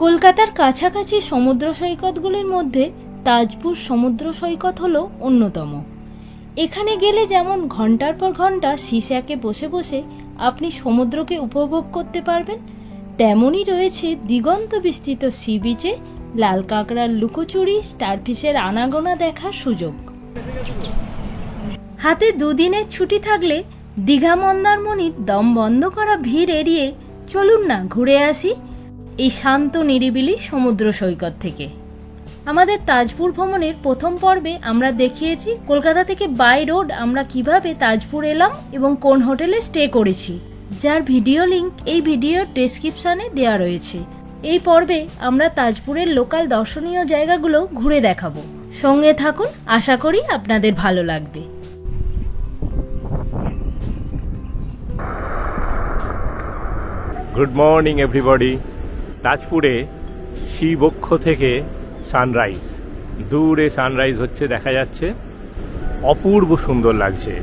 কলকাতার কাছাকাছি সমুদ্র সৈকতগুলির মধ্যে তাজপুর সমুদ্র সৈকত হলো অন্যতম। এখানে গেলে যেমন ঘন্টার পর ঘন্টা সিস্যাকে বসে বসে আপনি সমুদ্রকে উপভোগ করতে পারবেন, তেমনই রয়েছে দিগন্ত বিস্তৃত সি বিচে লাল কাঁকড়ার লুকোচুরি, স্টারফিশের আনাগোনা দেখার সুযোগ। হাতে দুদিনের ছুটি থাকলে দীঘা মন্দারমণির দম বন্ধ করা ভিড় এড়িয়ে চলুন না ঘুরে আসি এই শান্ত নিরিবিলি সমুদ্র সৈকত থেকে। আমাদের তাজপুর ভ্রমণের প্রথম পর্বে আমরা দেখিয়েছি কলকাতা থেকে বাই রোড আমরা কিভাবে তাজপুর এলাম এবং কোন হোটেলে স্টে করেছি, যার ভিডিও লিংক এই ভিডিওর ডেসক্রিপশনে দেওয়া রয়েছে। এই পর্বে আমরা তাজপুরের লোকাল দর্শনীয় জায়গাগুলো ঘুরে দেখাবো। সঙ্গে থাকুন, আশা করি আপনাদের ভালো লাগবে। Good morning everybody. তাজপুরে সি বক্ষ থেকে সানরাইজ, দূরে সানরাইজ হচ্ছে দেখা যাচ্ছে, অপূর্ব সুন্দর লাগছে।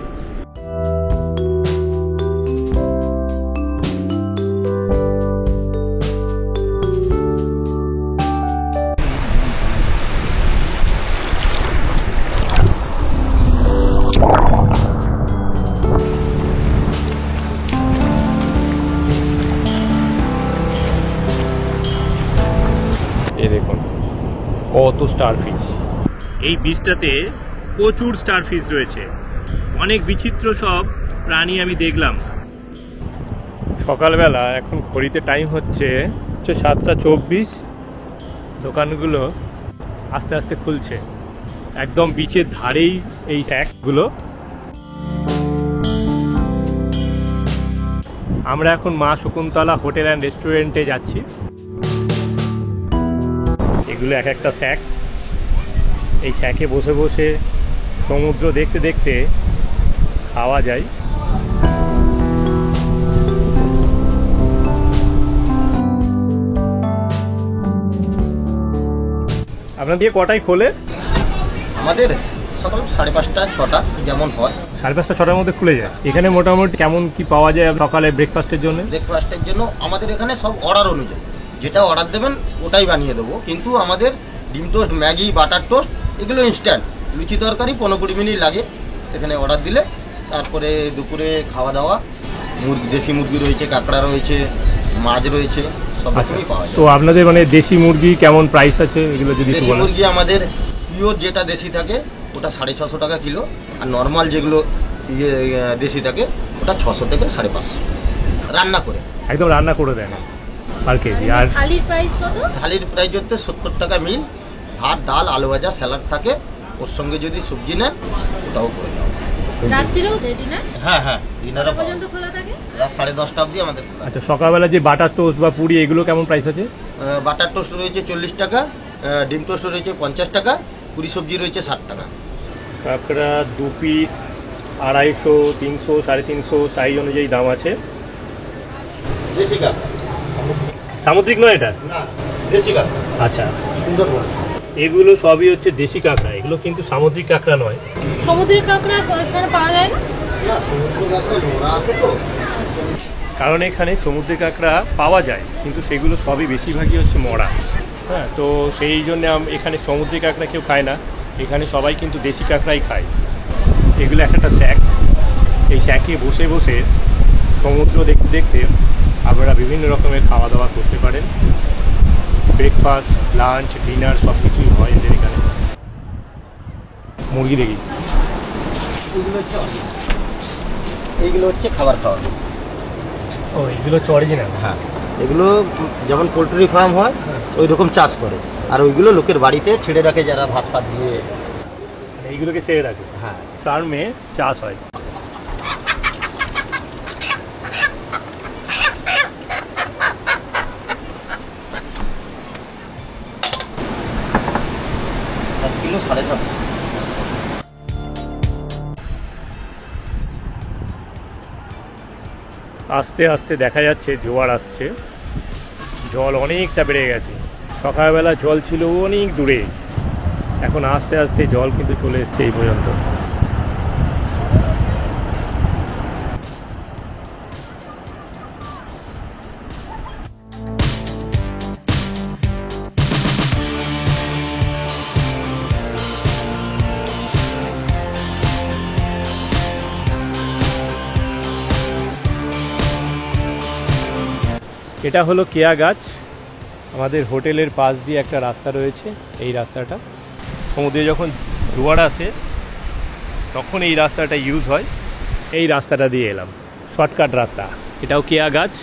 দেখুন কত স্টারফিশ। এই বীজটাতে প্রচুর স্টারফিশ রয়েছে, অনেক বিচিত্র সব প্রাণী আমি দেখলাম। সকালবেলা এখন ঘড়িতে টাইম হচ্ছে 7:24। দোকানগুলো আস্তে আস্তে খুলছে, একদম বিচের ধারেই এই শ্যাকগুলো। আমরা এখন মা শকুন্তলা হোটেল অ্যান্ড রেস্টুরেন্টে যাচ্ছি। এগুলো এক একটা শ্যাক। এই শ্যাকে বসে বসে সমুদ্র দেখতে দেখতে খাওয়া যায়। আপনার দিয়ে কটায় খোলে? আমাদের সকাল 5:30 6টা যেমন হয়। 5:30 6টার মধ্যে খুলে যায়। এখানে মোটামুটি কেমন কি পাওয়া যায় সকালে ব্রেকফাস্টের জন্য? ব্রেকফাস্টের জন্য আমাদের এখানে সব অর্ডার অনুযায়ী, যেটা অর্ডার দেবেন ওটাই বানিয়ে দেবো। কিন্তু আমাদের ডিম টোস্ট, ম্যাগি, বাটার টোস্ট এগুলো ইনস্ট্যান্ট। লুচি তরকারি 15-20 মিনিট লাগে এখানে অর্ডার দিলে। তারপরে দুপুরে খাওয়া দাওয়া, মুরগি, দেশি মুরগি রয়েছে, কাঁকড়া রয়েছে, মাছ রয়েছে, সব রকমই পাওয়া যায়। তো আপনাদের মানে দেশি মুরগি কেমন প্রাইস আছে এগুলো যদি? দেশি মুরগি আমাদের পিওর যেটা দেশি থাকে ওটা 650 টাকা কিলো, আর নর্মাল যেগুলো দেশি থাকে ওটা 600 থেকে 550 রান্না করে। একদম রান্না করে দেন আর কেজি। আর থালির প্রাইস কত? থালির প্রাইস হচ্ছে 70 টাকা মিল। ভাত, ডাল, আলু ভাজা, স্যালাড থাকে, ওর সঙ্গে যদি সবজি নেন ওটাও করে দাও। রাত্রিরেও ডিনার? হ্যাঁ হ্যাঁ, ডিনার পর্যন্ত খোলা থাকে, রাত 10:30 অবধি আমাদের। আচ্ছা, সকালবেলা যে বাটার টোস্ট বা পুরি এগুলো কেমন প্রাইস আছে? বাটার টোস্ট রয়েছে 40 টাকা, ডিম টোস্ট রয়েছে 50 টাকা, পুরি সবজি রয়েছে 60 টাকা। কাঁকড়া 2 পিস 250, 300, 350 সাইজ অনুযায়ী দাম আছে। দেশি কাঁকড়া, সামুদ্রিক নয় এটা? না, দেশি কাঁকড়া। আচ্ছা, সুন্দরবন। এগুলো সবই হচ্ছে দেশি কাঁকড়া, এগুলো কিন্তু সামুদ্রিক কাঁকড়া নয়। সমুদ্রের কাঁকড়া এখানে পাওয়া যায় না? না, সমুদ্র কাঁকড়া নোরা আছে তো। কারণ এখানে সমুদ্রের কাঁকড়া পাওয়া যায়, কিন্তু সেগুলো সবই বেশিরভাগই হচ্ছে মরা। হ্যাঁ, তো সেই জন্য এখানে সমুদ্রের কাঁকড়া কেউ খায় না, এখানে সবাই কিন্তু দেশি কাঁকড়াই খায়। এগুলো একটা শ্যাক। এই শ্যাকে বসে বসে সমুদ্র দেখতে দেখতে আপনারা বিভিন্ন রকমের খাওয়া দাওয়া করতে পারেন। ব্রেকফাস্ট, লাঞ্চ, ডিনার সব কিছুই হয় এদের এখানে। মুরগি দেখি, এইগুলো হচ্ছে খাবার খাওয়া। ও, এগুলো হচ্ছে অরিজিনাল? হ্যাঁ, এগুলো যেমন পোলট্রি ফার্ম হয় ওই রকম চাষ করে, আর ওইগুলো লোকের বাড়িতে ছেড়ে রাখে যারা ভাত ফাত দিয়ে। এইগুলোকে ছেড়ে রাখে? হ্যাঁ, ফার্মে চাষ হয়। কিলো 750। আস্তে আস্তে দেখা যাচ্ছে জোয়ার আসছে, জল অনেকটা বেড়ে গেছে। সকালবেলা জল ছিল অনেক দূরে, এখন আস্তে আস্তে জল কিন্তু চলে এসছে এই পর্যন্ত। এটা হলো কেয়া গাছ। আমাদের হোটেলের পাশ দিয়ে একটা রাস্তা রয়েছে, এই রাস্তাটা সমুদ্রে যখন জোয়ার আসে তখন এই রাস্তাটা ইউজ হয়। এই রাস্তাটা দিয়ে এলাম, শর্টকাট রাস্তা। এটাও কেয়া গাছ।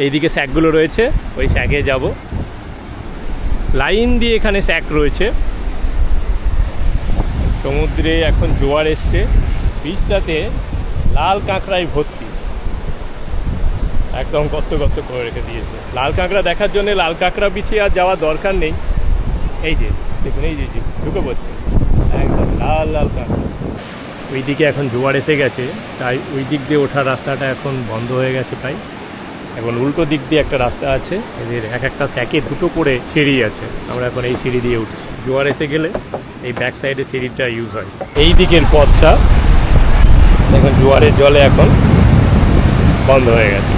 এইদিকে স্যাকগুলো রয়েছে, ওই স্যাকে যাব। লাইন দিয়ে এখানে স্যাক রয়েছে। সমুদ্রে এখন জোয়ার এসছে, বীজটাতে লাল কাঁকড়ায় ভর্তি, একদম গর্ত গর্ত করে রেখে দিয়েছে। লাল কাঁকড়া দেখার জন্য লাল কাঁকড়া বিছিয়ে আর যাওয়ার দরকার নেই। এই যে দেখুন, এই যে ঢুকে পড়ছে একদম লাল লাল কাঁকড়া। ওই দিকে এখন জোয়ার এসে গেছে, তাই ওই দিক দিয়ে ওঠার রাস্তাটা এখন বন্ধ হয়ে গেছে। তাই এখন উল্টো দিক দিয়ে একটা রাস্তা আছে, এদের এক একটা স্যাকে দুটো করে সিঁড়ি আছে। আমরা এখন এই সিঁড়ি দিয়ে উঠছি। জোয়ার এসে গেলে এই ব্যাক সাইডে সিঁড়িটা ইউজ হয়। এই দিকের পথটা দেখুন জোয়ারের জলে এখন বন্ধ হয়ে গেছে।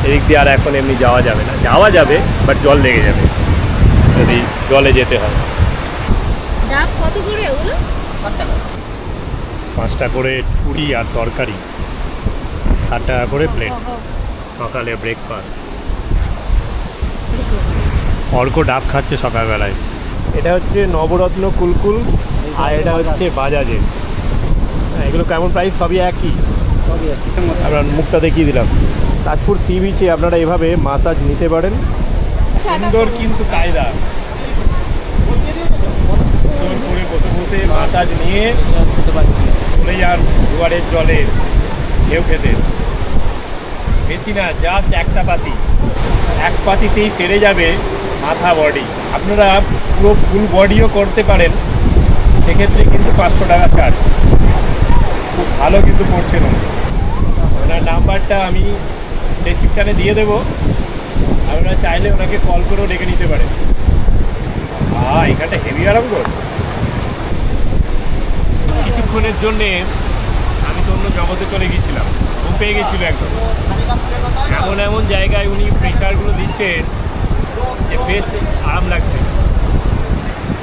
এদিক দিয়ে আর এখন এমনি যাওয়া যাবে না। যাওয়া যাবে, বাট জল লেগে যাবে যদি জলে যেতে হয়। ডাব কত করে ওগুলো? 7 টাকা। 5টা করে পুরি আর তরকারি, 7 টাকা করে প্লেট। সকালে ব্রেকফাস্ট। অর্ক ডাব খাচ্ছে সকালবেলায়। এটা হচ্ছে নবরত্ন কুলকুল, আর এটা হচ্ছে বাজাজের। এগুলো কেমন প্রাইস? সবই একই। আমরা মুখটা দেখিয়ে দিলাম। তাজপুর সি বিচে আপনারা এভাবে মাসাজ নিতে পারেন। সুন্দর কিন্তু কায়দা, সুন্দর করে বসে বসে মাসাজ নিয়ে চলে যান জোয়ারের জলে ঢেউ খেতে। বেশি না, জাস্ট একটা পাতি, এক পাতিতেই সেরে যাবে মাথা বডি। আপনারা পুরো ফুল বডিও করতে পারেন, সেক্ষেত্রে কিন্তু 500 টাকা চার্জ। খুব ভালো কিন্তু পড়ছেন। ওনার নাম্বারটা আমি ডেসক্রিপশানে দিয়ে দেবো, আপনারা চাইলে ওনাকে কল করেও ডেকে নিতে পারেন। এখানটা হেভি আরাম কর। কিছুক্ষণের জন্যে আমি তো অন্য জগতে চলে গিয়েছিলাম, ঘুম পেয়ে গেছিলো একদম। এমন এমন জায়গায় উনি প্রেশারগুলো দিচ্ছেন যে বেশ আরাম লাগছে।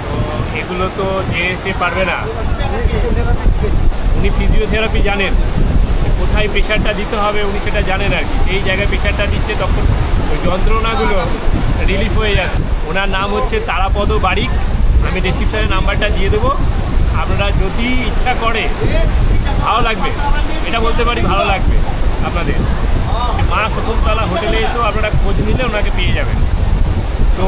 তো এগুলো তো যে সে পারবে না। উনি ফিজিওথেরাপি জানেন, কোথায় প্রেশারটা দিতে হবে উনি সেটা জানেন আর কি। সেই জায়গায় প্রেশারটা দিচ্ছে, তখন ওই যন্ত্রণাগুলো রিলিফ হয়ে যাচ্ছে। ওনার নাম হচ্ছে তারাপদ বারিক। আমি ডেসক্রিপশানে নাম্বারটা দিয়ে দেবো। আপনারা যদি ইচ্ছা করে, ভালো লাগবে, এটা বলতে পারি, ভালো লাগবে আপনাদের। মা শকুন্তলা হোটেলে এসেও আপনারা খোঁজ নিলে ওনাকে পেয়ে যাবেন। তো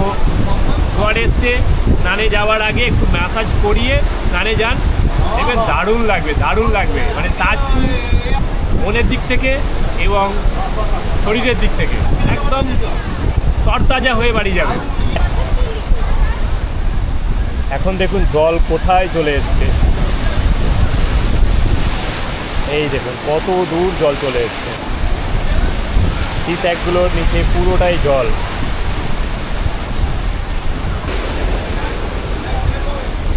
জোয়ার এসছে, স্নানে যাওয়ার আগে একটু ম্যাসাজ করিয়ে স্নানে যান, দেখবেন দারুণ লাগবে, দারুণ লাগবে। মানে তাজপুর মনের দিক থেকে এবং শরীরের দিক থেকে একদম তরতাজা হয়ে বাড়ি যাবে। এখন দেখুন জল কোথায় চলে এসছে, এই দেখুন কত দূর জল চলে এসছে। এই স্যাকগুলোর নিচে পুরোটাই জল।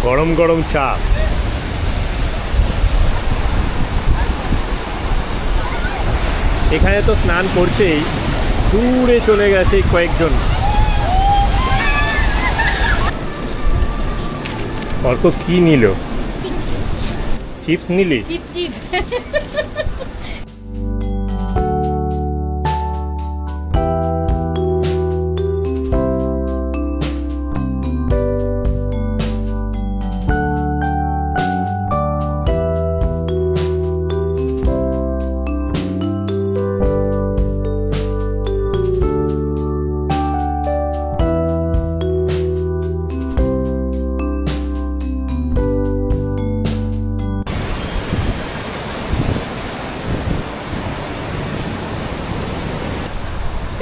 গরম গরম চা। এখানে তো স্নান করছেই, দূরে চলে গেছে কয়েকজন। অর্ক কি নিল? চিপস নিলি? Chip chip.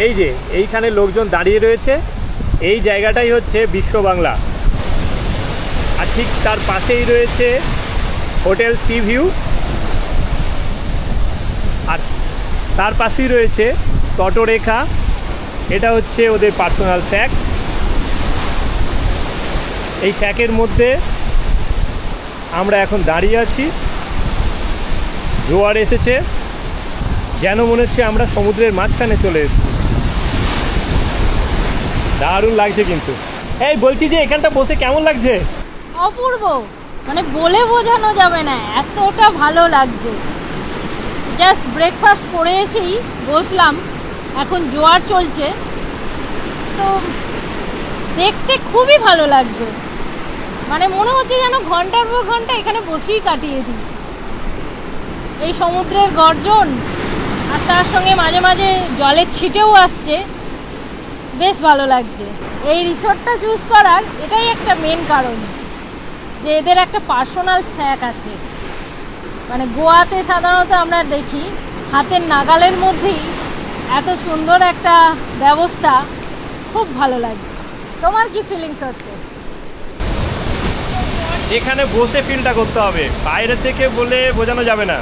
এই যে এইখানে লোকজন দাঁড়িয়ে রয়েছে, এই জায়গাটাই হচ্ছে বিশ্ব বাংলা। আর ঠিক তার পাশেই রয়েছে হোটেল সি ভিউ, আর তার পাশেই রয়েছে তটরেখা। এটা হচ্ছে ওদের পার্সোনাল স্যাক। এই স্যাকের মধ্যে আমরা এখন দাঁড়িয়ে আছি। জোয়ার এসেছে, যেন মনে হচ্ছে আমরা সমুদ্রের মাঝখানে চলে এসেছি। দারুণ লাগছে কিন্তু। এই বলছি যে এখানটা বসে কেমন লাগছে? অপূর্ব, মানে বলে বোঝানো যাবে না, এতটা ভালো লাগছে। জাস্ট ব্রেকফাস্ট করে এসেই বসলাম, এখন জোয়ার চলছে, তো দেখতে খুবই ভালো লাগছে। মানে মনে হচ্ছে যেন ঘন্টার পর ঘন্টা এখানে বসেই কাটিয়ে দিই। এই সমুদ্রের গর্জন আর তার সঙ্গে মাঝে মাঝে জলের ছিটেও আসছে, বেশ ভালো লাগছে। এই রিসোর্টটা চুজ করার এটাই একটা মেন কারণ, যে এদের একটা পার্সোনাল স্যাক আছে। মানে গোয়াতে সাধারণত আমরা দেখি হাতের নাগালের মধ্যেই এত সুন্দর একটা ব্যবস্থা, খুব ভালো লাগছে। তোমার কি ফিলিংস হচ্ছে? এখানে বসে ফিলটা করতে হবে, বাইরে থেকে বলে বোঝানো যাবে না।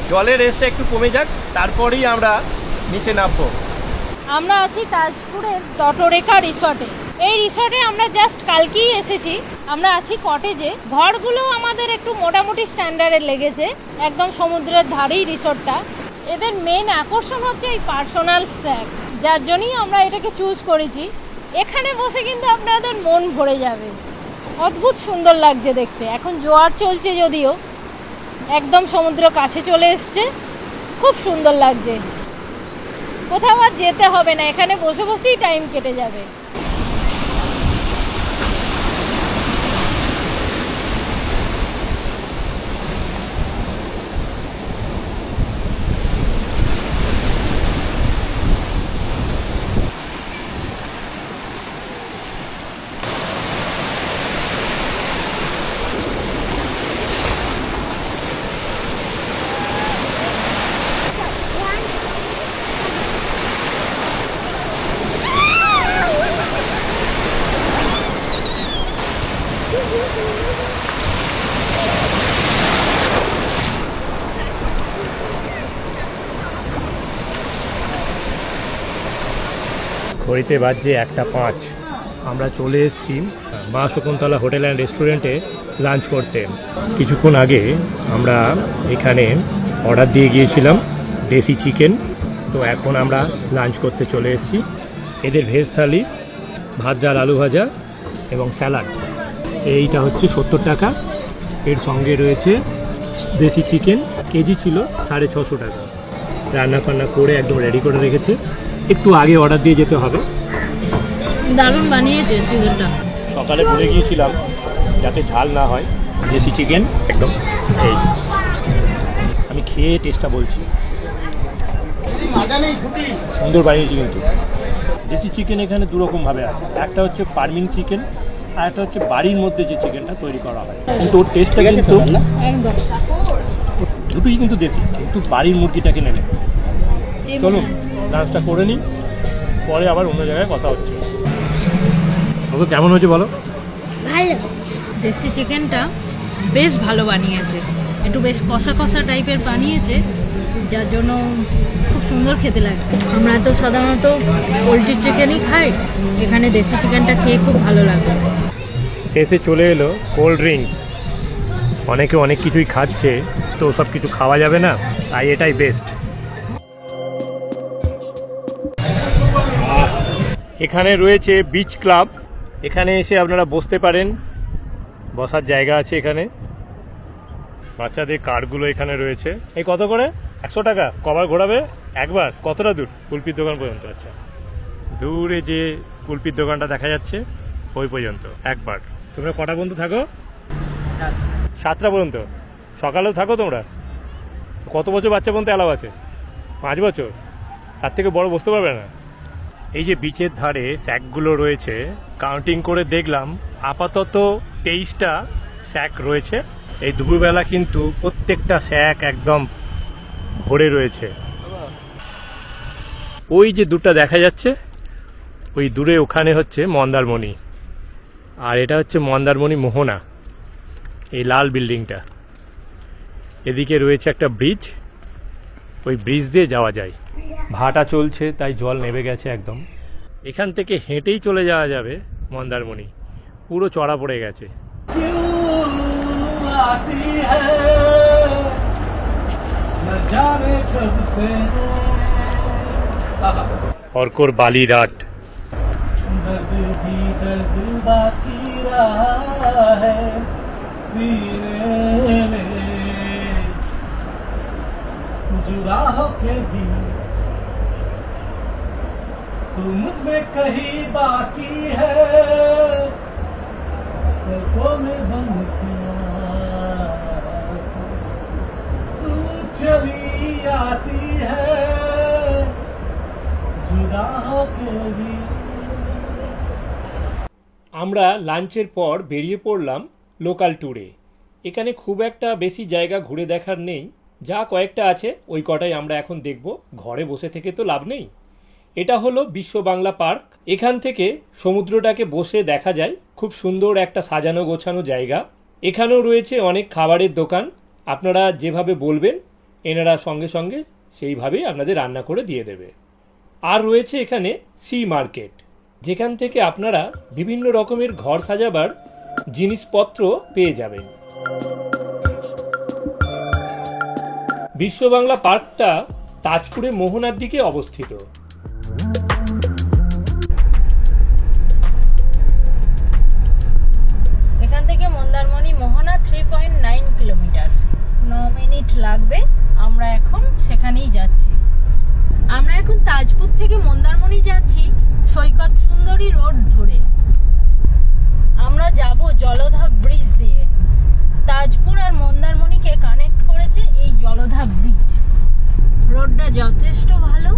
জলের রেসটা একটু কমে যাক, তারপরেই আমরা নিচে নামবো। আমরা আছি তাজপুরের তটরেখা রিসর্টে। এই রিসর্টে আমরা জাস্ট কালকেই এসেছি। আমরা আছি কটেজে। ঘরগুলো আমাদের একটু মোটামুটি স্ট্যান্ডার্ডের লেগেছে, একদম সমুদ্রের ধারেই রিসর্টটা। এদের মেন আকর্ষণ হচ্ছে এই পার্সোনাল স্যাক, যার জন্যই আমরা এটাকে চুজ করেছি। এখানে বসে কিন্তু আপনাদের মন ভরে যাবে, অদ্ভুত সুন্দর লাগছে দেখতে। এখন জোয়ার চলছে যদিও, একদম সমুদ্র কাছে চলে এসছে, খুব সুন্দর লাগছে। কোথাও আর যেতে হবে না, এখানে বসে বসেই টাইম কেটে যাবে। ঘড়িতে বাজছে 1:05। আমরা চলে এসেছি মা শকুন্তলা হোটেল অ্যান্ড রেস্টুরেন্টে লাঞ্চ করতে। কিছুক্ষণ আগে আমরা এখানে অর্ডার দিয়ে গিয়েছিলাম দেশি চিকেন, তো এখন আমরা লাঞ্চ করতে চলে এসেছি। এদের ভেজ থালি, ভাত ডাল আলু ভাজা এবং স্যালাড, এইটা হচ্ছে 70 টাকা। এর সঙ্গে রয়েছে দেশি চিকেন, কেজি ছিল 650 টাকা। রান্না ফান্না করে একদম রেডি করে রেখেছে, একটু আগে অর্ডার দিয়ে যেতে হবে। দারুণ বানিয়েছে চিকেনটা। সকালে বলে গিয়েছিলাম যাতে ঝাল না হয়। দেশি চিকেন একদম, এই আমি খেয়ে টেস্টটা বলছি। সুন্দর বানিয়েছি কিন্তু। দেশি চিকেন এখানে দুরকমভাবে আছে, একটা হচ্ছে ফার্মিং চিকেন আর একটা হচ্ছে বাড়ির মধ্যে যে চিকেনটা তৈরি করা হয়। কিন্তু ওর টেস্টটা কিন্তু একদম, দুটোই কিন্তু দেশি, কিন্তু বাড়ির মুরগিটাকে নেবে। চলুন লাঞ্চটা করে নিই, পরে আবার অন্য জায়গায় কথা হচ্ছে। তবে কেমন হয়েছে বলো? ভালো। দেশি চিকেনটা বেশ ভালো বানিয়েছে, একটু বেশ কষা কষা টাইপের বানিয়েছে, যার জন্য খুব সুন্দর খেতে লাগে। আমরা তো সাধারণত পোলট্রির চিকেনই খাই, এখানে দেশি চিকেনটা খেয়ে খুব ভালো লাগে। শেষে চলে এলো কোল্ড ড্রিঙ্কস। অনেকে অনেক কিছুই খাচ্ছে, তো সব কিছু খাওয়া যাবে না, তাই এটাই বেস্ট। এখানে রয়েছে বিচ ক্লাব, এখানে এসে আপনারা বসতে পারেন, বসার জায়গা আছে এখানে। বাচ্চাদের কারগুলো এখানে রয়েছে। এই কত করে? 100 টাকা। কবার ঘোরাবে একবার? কতটা দূর? কুলপির দোকান পর্যন্ত। আচ্ছা, দূরে যে কুলপির দোকানটা দেখা যাচ্ছে ওই পর্যন্ত একবার। তোমরা কটা পর্যন্ত থাকো? 7টা পর্যন্ত। সকালেও থাকো তোমরা? কত বছর বাচ্চা পর্যন্ত অ্যালাউ আছে? 5 বছর? তার থেকে বড় বসতে পারবে না। এই যে বিচের ধারে স্যাকগুলো রয়েছে, কাউন্টিং করে দেখলাম আপাতত 23টা স্যাক রয়েছে। এই দুপুরবেলা কিন্তু প্রত্যেকটা স্যাক একদম ভরে রয়েছে। ওই যে দুটো দেখা যাচ্ছে, ওই দূরে ওখানে হচ্ছে মন্দারমণি, আর এটা হচ্ছে মন্দারমণি মোহনা, এই লাল বিল্ডিংটা। এদিকে রয়েছে একটা ব্রিজ, ওই ব্রিজ দিয়ে যাওয়া যায়। ভাটা চলছে তাই জল নেমে গেছে একদম। এখান থেকে হেঁটেই চলে যাওয়া যাবে মন্দারমণি, পুরো চড়া পড়ে গেছে। অর্কর বালিরাট। तुम में कहीं बाकी है पलकों में बंद किया तू चली आती है जुदा होके भी। আমরা লাঞ্চের পর বেরিয়ে পড়লাম লোকাল ট্যুরে। এখানে খুব একটা বেশি জায়গা ঘুরে দেখার নেই, যা কয়েকটা আছে ওই কটাই আমরা এখন দেখব। ঘরে বসে থেকে তো লাভ নেই। এটা হলো বিশ্ব বাংলা পার্ক। এখান থেকে সমুদ্রটাকে বসে দেখা যায়। খুব সুন্দর একটা সাজানো গোছানো জায়গা। এখানেও রয়েছে অনেক খাবারের দোকান। আপনারা যেভাবে বলবেন এনারা সঙ্গে সঙ্গে সেইভাবেই আপনাদের রান্না করে দিয়ে দেবে। আর রয়েছে এখানে সি মার্কেট, যেখান থেকে আপনারা বিভিন্ন রকমের ঘর সাজাবার জিনিসপত্র পেয়ে যাবেন। বিশ্ব বাংলা পার্কটা তাজপুরে মোহনার দিকে অবস্থিত। এখান থেকে মন্দারমণি মোহনা 3.9 কিলোমিটার, 9 মিনিট লাগবে। আমরা এখন সেখানেই যাচ্ছি। আমরা এখন তাজপুর থেকে মন্দারমণি যাচ্ছি সৈকত সুন্দরী রোড ধরে। আমরা যাব জলধা ব্রিজ দিয়ে। তাজপুর আর মন্দারমণিকে কানেক্ট করেছে এই জলধা ব্রিজ। রোডটা যথেষ্ট ভালো।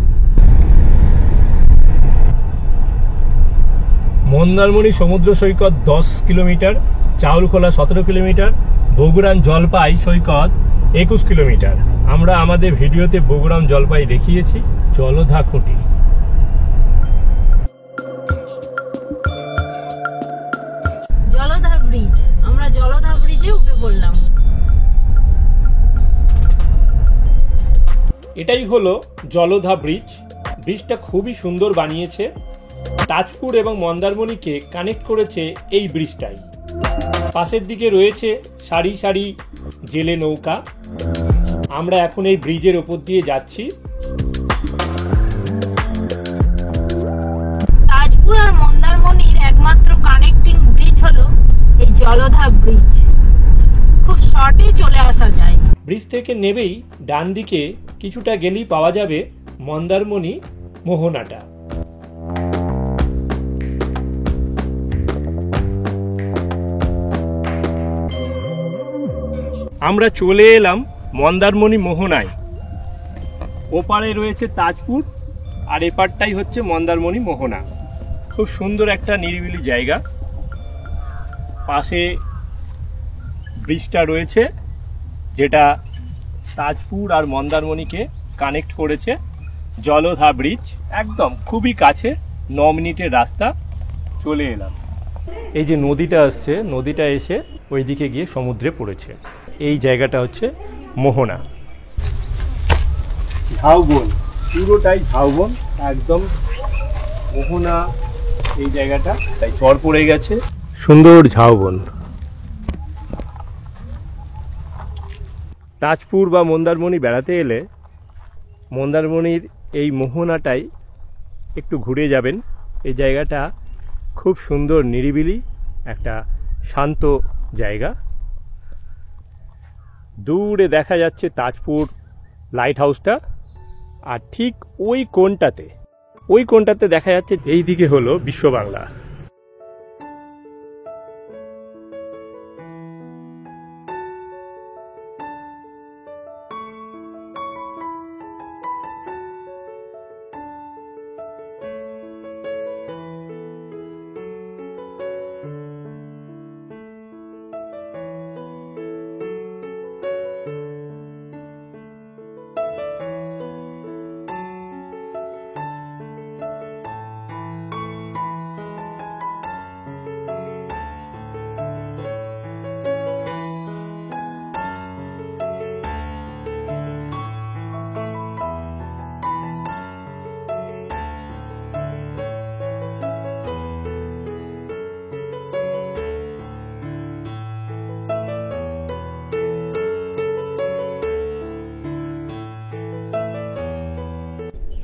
মন্দারমণি সমুদ্র সৈকত 10 কিলোমিটার, চাউলখোলা 17 কিলোমিটার, বগুড়ান জলপাই সৈকত 21 কিলোমিটার। আমরা আমাদের ভিডিওতে বগুড়ান জলপাই দেখিয়েছি। জলধা খুঁটি। জলধা ব্রিজ, আমরা জলধা ব্রিজে উঠে পড়লাম। এটাই হলো জলধা ব্রিজ। ব্রিজটা খুবই সুন্দর বানিয়েছে। তাজপুর এবং মন্দারমণিকে কানেক্ট করেছে এই ব্রিজটাই। পাশের দিকে রয়েছে সারি সারি জেলে নৌকা। আমরা এখন এই ব্রিজের ওপর দিয়ে যাচ্ছি। তাজপুর আর মন্দারমণির একমাত্র কানেক্টিং ব্রিজ হলো এই জলধা ব্রিজ। খুব শর্টে চলে আসা যায়। ব্রিজ থেকে নেবেই ডান দিকে কিছুটা গেলেই পাওয়া যাবে মন্দারমণি মোহনাটা। আমরা চলে এলাম মন্দারমণি মোহনায়। ওপারে রয়েছে তাজপুর আর এপারটাই হচ্ছে মন্দারমণি মোহনা। খুব সুন্দর একটা নিরিবিলি জায়গা। পাশে ব্রিজটা রয়েছে যেটা তাজপুর আর মন্দারমণিকে কানেক্ট করেছে। জলধা ব্রিজ একদম খুবই কাছে, 9 মিনিটের রাস্তা। চলে এলাম। এই যে নদীটা আসছে, নদীটা এসে ওইদিকে গিয়ে সমুদ্রে পড়েছে। এই জায়গাটা হচ্ছে মোহনা। ঝাউবন, পুরোটাই ঝাউবন একদম। মোহনা এই জায়গাটা তাই চর পড়ে গেছে। সুন্দর ঝাউবন। তাজপুর বা মন্দারমণি বেড়াতে এলে মন্দারমণির এই মোহনাটাই একটু ঘুরে যাবেন। এই জায়গাটা খুব সুন্দর, নিরিবিলি একটা শান্ত জায়গা। দূরে দেখা যাচ্ছে তাজপুর লাইট হাউসটা। আর ঠিক ওই কোণটাতে দেখা যাচ্ছে এই দিকে হলো বিশ্ব বাংলা।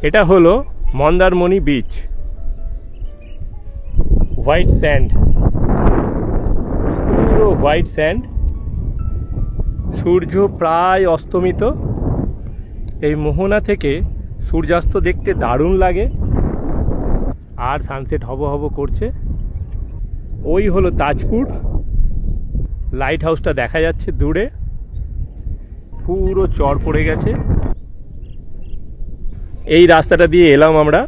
এটা হলো মন্দারমণি বিচ। হোয়াইট স্যান্ড, পুরো হোয়াইট স্যান্ড। সূর্য প্রায় অস্তমিত। এই মোহনা থেকে সূর্যাস্ত দেখতে দারুণ লাগে। আর সানসেট হব হব করছে। ওই হলো তাজপুর, লাইট হাউসটা দেখা যাচ্ছে দূরে, পুরো চর পড়ে গেছে। এই রাস্তাটা দিয়ে এলাম আমরা,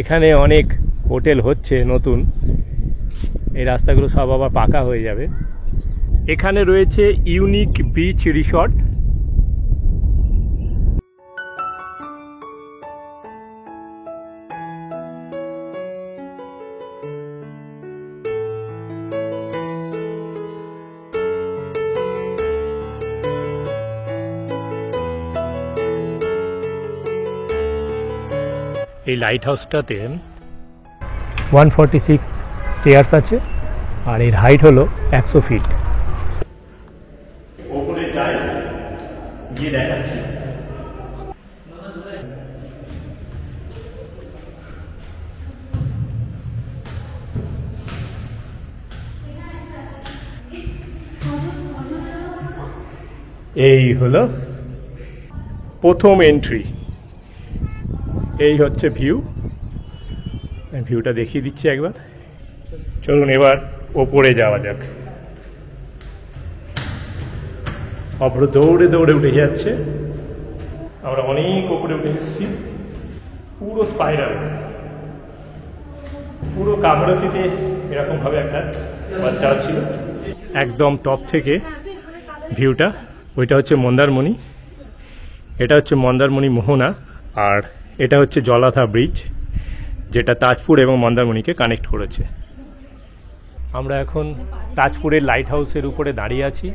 এখানে অনেক হোটেল হচ্ছে নতুন, এই রাস্তাগুলো সব আবার পাকা হয়ে যাবে। এখানে রয়েছে ইউনিক বিচ রিসর্ট। এই লাইট হাউসটাতে 146 স্টেয়ার্স আছে, আর এর হাইট হলো 100 ফিট। ওপরে যাই, গিয়ে দেখাচ্ছি। এই হলো প্রথম এন্ট্রি, এই হচ্ছে ভিউ। ভিউটা দেখিয়ে দিচ্ছি একবার, চলুন এবার ওপরে যাওয়া যাক। অভ্র দৌড়ে দৌড়ে উঠে যাচ্ছে, আমরা অনেক ওপরে উঠে এসেছি। পুরো স্পাইরাল, পুরো কামরাতিতে এরকমভাবে একটা বাস চালা ছিল। একদম টপ থেকে ভিউটা, ওইটা হচ্ছে মন্দারমণি, এটা হচ্ছে মন্দারমণি মোহনা, আর এটা হচ্ছে জলাধা ব্রিজ, যেটা তাজপুর এবং মন্দারমণিকে কানেক্ট করেছে। আমরা এখন তাজপুরের লাইট হাউসের উপরে দাঁড়িয়ে আছি,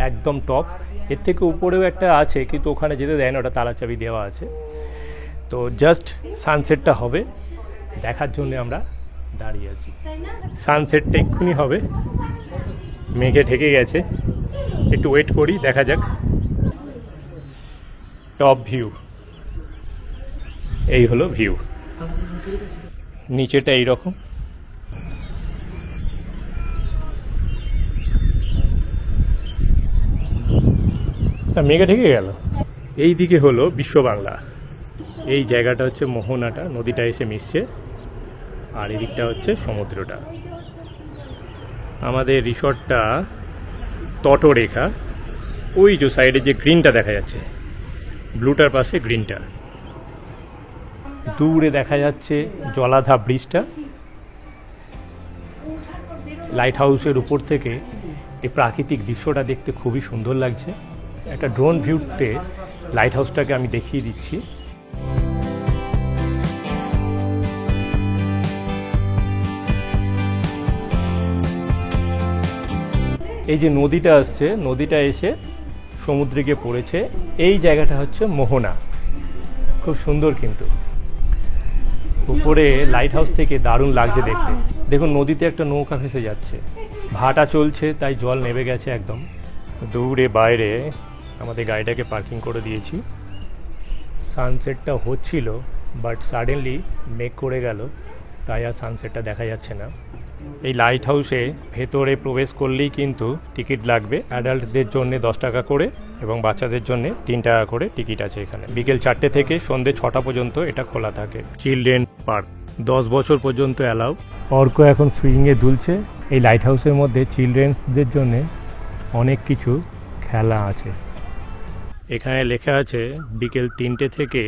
একদম টপ। এর থেকে উপরেও একটা আছে, কিন্তু ওখানে যেতে দেয় না, ওটা তালা চাবি দেওয়া আছে। তো জাস্ট সানসেটটা হবে দেখার জন্য আমরা দাঁড়িয়ে আছি। সানসেটটা এক্ষুনি হবে, মেঘে ঢেকে গেছে, একটু ওয়েট করি, দেখা যাক। টপ ভিউ, এই হলো ভিউ। নিচেটা এইরকম, মেঘে ঢেকে গেল। এই দিকে হলো বিশ্ব বাংলা, এই জায়গাটা হচ্ছে মোহনাটা, নদীটা এসে মিশছে, আর এদিকটা হচ্ছে সমুদ্রটা। আমাদের রিসর্টটা তটরেখা, ওই যে সাইডে যে গ্রিনটা দেখা যাচ্ছে, ব্লুটার পাশে গ্রিনটা, দূরে দেখা যাচ্ছে জলাধা ব্রিজটা। লাইট হাউসের উপর থেকে এই প্রাকৃতিক দৃশ্যটা দেখতে খুবই সুন্দর লাগছে। একটা ড্রোন ভিউতে লাইট হাউসটাকে আমি দেখিয়ে দিচ্ছি। এই যে নদীটা আসছে, নদীটা এসে সমুদ্রে গিয়ে পড়েছে, এই জায়গাটা হচ্ছে মোহনা। খুব সুন্দর, কিন্তু উপরে লাইট হাউস থেকে দারুণ লাগছে দেখতে। দেখুন নদীতে একটা নৌকা ভেসে যাচ্ছে, ভাটা চলছে, তাই জল নেমে গেছে একদম। দূরে বাইরে আমাদের গাড়িটাকে পার্কিং করে দিয়েছি। সানসেটটা হচ্ছিল, বাট সাডেনলি মেঘ করে গেল, তাই আর সানসেটটা দেখা যাচ্ছে না। এই লাইট হাউসে ভেতরে প্রবেশ করলেই কিন্তু টিকিট লাগবে। অ্যাডাল্টদের জন্য 10 টাকা করে এবং বাচ্চাদের জন্য 3 টাকা করে টিকিট আছে এখানে। বিকেল 4টে থেকে সন্ধ্যে 6টা পর্যন্ত এটা খোলা থাকে। চিলড্রেন পার্ক 10 বছর পর্যন্ত অ্যালাউ। অর্ক এখন সুইংয়ে দুলছে। এই লাইট হাউসের মধ্যে চিলড্রেনদের জন্য অনেক কিছু খেলা আছে। এখানে লেখা আছে বিকেল 3টে থেকে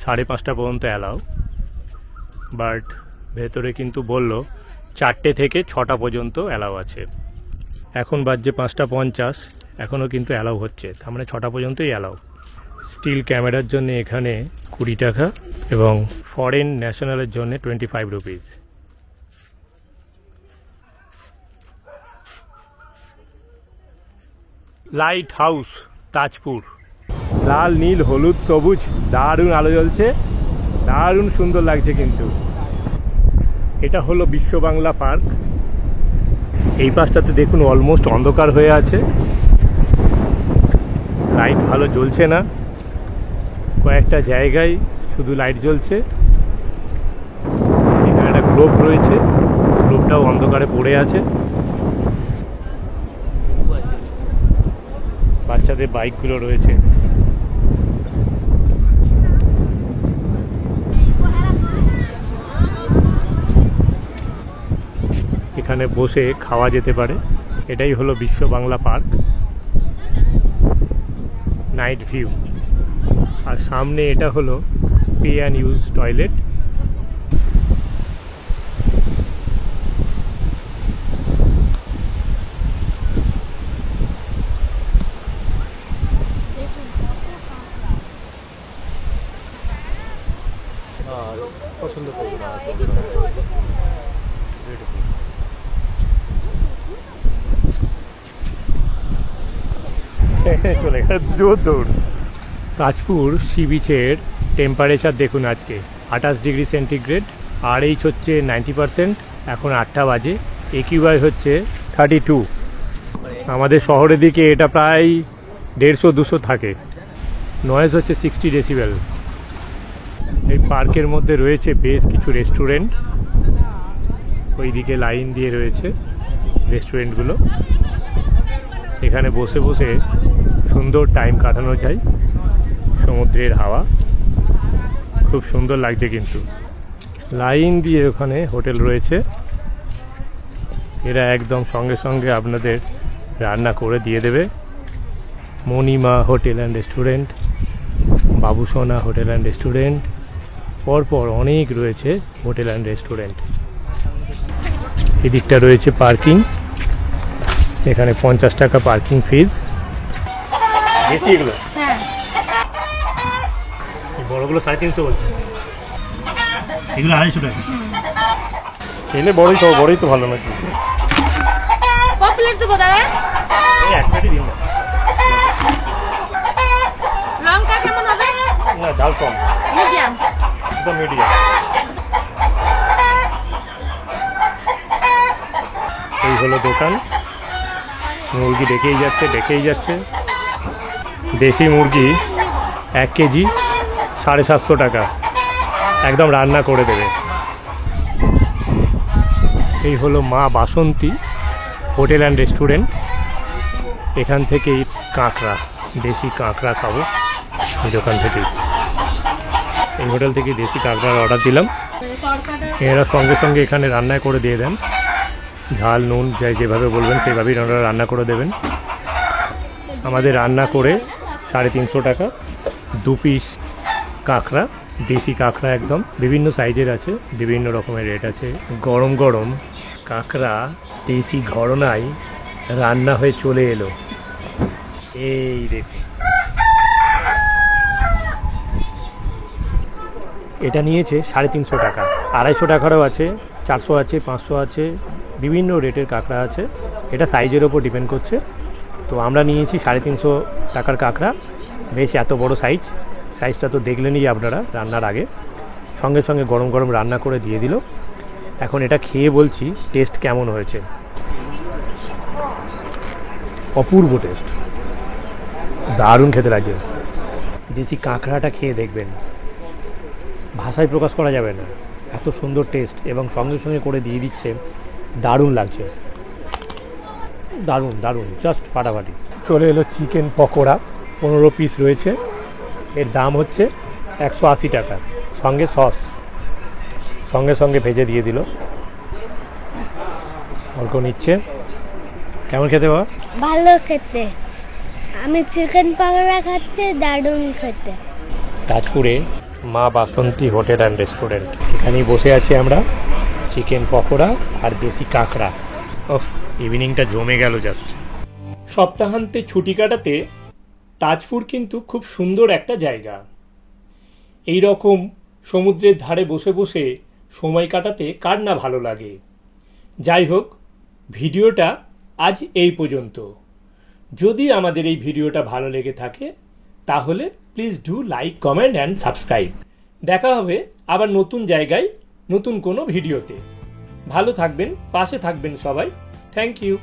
5:30 পর্যন্ত অ্যালাউ, বাট ভেতরে কিন্তু বললো 4টে থেকে 6টা পর্যন্ত অ্যালাউ আছে। এখন বাজছে 5:50, এখনও কিন্তু অ্যালাউ হচ্ছে, তার মানে 6টা পর্যন্তই অ্যালাউ। স্টিল ক্যামেরার জন্য এখানে 20 টাকা এবং ফরেন ন্যাশনালের জন্য 25 রুপিস। লাইট হাউস তাজপুর, লাল নীল হলুদ সবুজ, দারুণ আলো জ্বলছে, দারুণ সুন্দর লাগছে। কিন্তু এটা হলো বিশ্ব বাংলা পার্ক। এই পাশটাতে দেখুন অলমোস্ট অন্ধকার হয়ে আছে, লাইট ভালো জ্বলছে না, কয়েকটা জায়গায় শুধু লাইট জ্বলছে। এখানে একটা গ্লোব রয়েছে, গ্লোবটাও অন্ধকারে পড়ে আছে। বাচ্চাদের বাইকগুলো রয়েছে। এখানে বসে খাওয়া যেতে পারে। এটাই হলো বিশ্ব বাংলা পার্ক নাইট ভিউ। আর সামনে এটা হলো পে অ্যান্ড ইউজ টয়লেট। পছন্দ করবো না চলে জোর দৌড়। তাজপুর সি বিচের টেম্পারেচার দেখুন আজকে 28 ডিগ্রি সেন্টিগ্রেড, আরএইচ হচ্ছে 90%, এখন 8টা বাজে, একিউআই হচ্ছে 32। আমাদের শহরের দিকে এটা প্রায় 150-200 থাকে। নয়েজ হচ্ছে 60 ডেসিবেল। এই পার্কের মধ্যে রয়েছে বেশ কিছু রেস্টুরেন্ট, ওইদিকে লাইন দিয়ে রয়েছে রেস্টুরেন্টগুলো। এখানে বসে বসে সুন্দর টাইম কাটানো যায়, সমুদ্রের হাওয়া খুব সুন্দর লাগছে। কিন্তু লাইন দিয়ে ওখানে হোটেল রয়েছে, এরা একদম সঙ্গে সঙ্গে আপনাদের রান্না করে দিয়ে দেবে। Monima hotel and restaurant, Babusona hotel and restaurant, পরপর অনেক রয়েছে হোটেল অ্যান্ড রেস্টুরেন্ট। এদিকটা রয়েছে পার্কিং, এখানে 50 টাকা পার্কিং ফিজ। বেশি এগুলো? হ্যাঁ, বড়গুলো 350 বলছে, এগুলো 250 টাকা। এলে বড়ই তো ভালো নাকি? প্লেট দেবো দাদা? এক প্লেটই দিন না। লঙ্কা কেমন হবে? না, ঝাল কম, মিডিয়াম। একদম মিডিয়াম। এই হলো দোকান, মুরগি ডেকেই যাচ্ছে। দেশি মুরগি 1 কেজি 750 টাকা, একদম রান্না করে দেবে। এই হলো মা বাসন্তী হোটেল অ্যান্ড রেস্টুরেন্ট। এখান থেকেই কাঁকড়া, দেশি কাঁকড়া খাবো এই দোকান থেকেই। এই হোটেল থেকে দেশি কাঁকড়ার অর্ডার দিলাম, এরা সঙ্গে সঙ্গে এখানে রান্না করে দিয়ে দেন। ঝাল নুন যাই যেভাবে বলবেন সেইভাবেই ওনারা রান্না করে দেবেন। আমাদের রান্না করে 350 টাকা, 2 পিস কাঁকড়া, দেশি কাঁকড়া একদম বিভিন্ন সাইজের আছে, বিভিন্ন রকমের রেট আছে। গরম গরম কাঁকড়া দেশি ঘরনায় রান্না হয়ে চলে এলো। এই দেখুন, এটা নিয়েছে 350 টাকা। 250 টাকারও আছে, 400 আছে, 500 আছে, বিভিন্ন রেটের কাঁকড়া আছে। এটা সাইজের ওপর ডিপেন্ড করছে। তো আমরা নিয়েছি 350 টাকার কাঁকড়া, বেশ এত বড় সাইজটা তো দেখলেনই আপনারা রান্নার আগে। সঙ্গে সঙ্গে গরম গরম রান্না করে দিয়ে দিল। এখন এটা খেয়ে বলছি টেস্ট কেমন হয়েছে। অপূর্ব টেস্ট, দারুণ খেতে লাগছে। দেশি কাঁকড়াটা খেয়ে দেখবেন, ভাষায় প্রকাশ করা যাবে না, এত সুন্দর টেস্ট, এবং সঙ্গে সঙ্গে করে দিয়ে দিচ্ছে, দারুণ লাগছে, দারুণ জাস্ট ফাটাফাটি। চলে এলো চিকেন পকোড়া, 15 পিস রয়েছে, এর দাম হচ্ছে 180 টাকা, সঙ্গে সস, সঙ্গে সঙ্গে ভেজে দিয়ে দিল। অল্প নিচ্ছে। কেমন খেতে বাবা? ভালো খেতে, আমি চিকেন পকোড়া খাচ্ছি, দারুণ খেতে। তাজপুরে মা বাসন্তী হোটেল অ্যান্ড রেস্টুরেন্ট, এখানেই বসে আছি আমরা। চিকেন পকোড়া আর দেশি কাঁকড়া, ইভিনিংটা জমে গেল জাস্ট। সপ্তাহান্তে ছুটি কাটাতে তাজপুর কিন্তু খুব সুন্দর একটা জায়গা। এই রকম সমুদ্রের ধারে বসে বসে সময় কাটাতে কার না ভালো লাগে। যাই হোক, ভিডিওটা আজ এই পর্যন্ত। যদি আমাদের এই ভিডিওটা ভালো লেগে থাকে তাহলে please do like, comment and subscribe. দেখা হবে আবার নতুন জায়গায় নতুন কোনো ভিডিওতে। ভালো থাকবেন, পাশে থাকবেন সবাই। Thank you.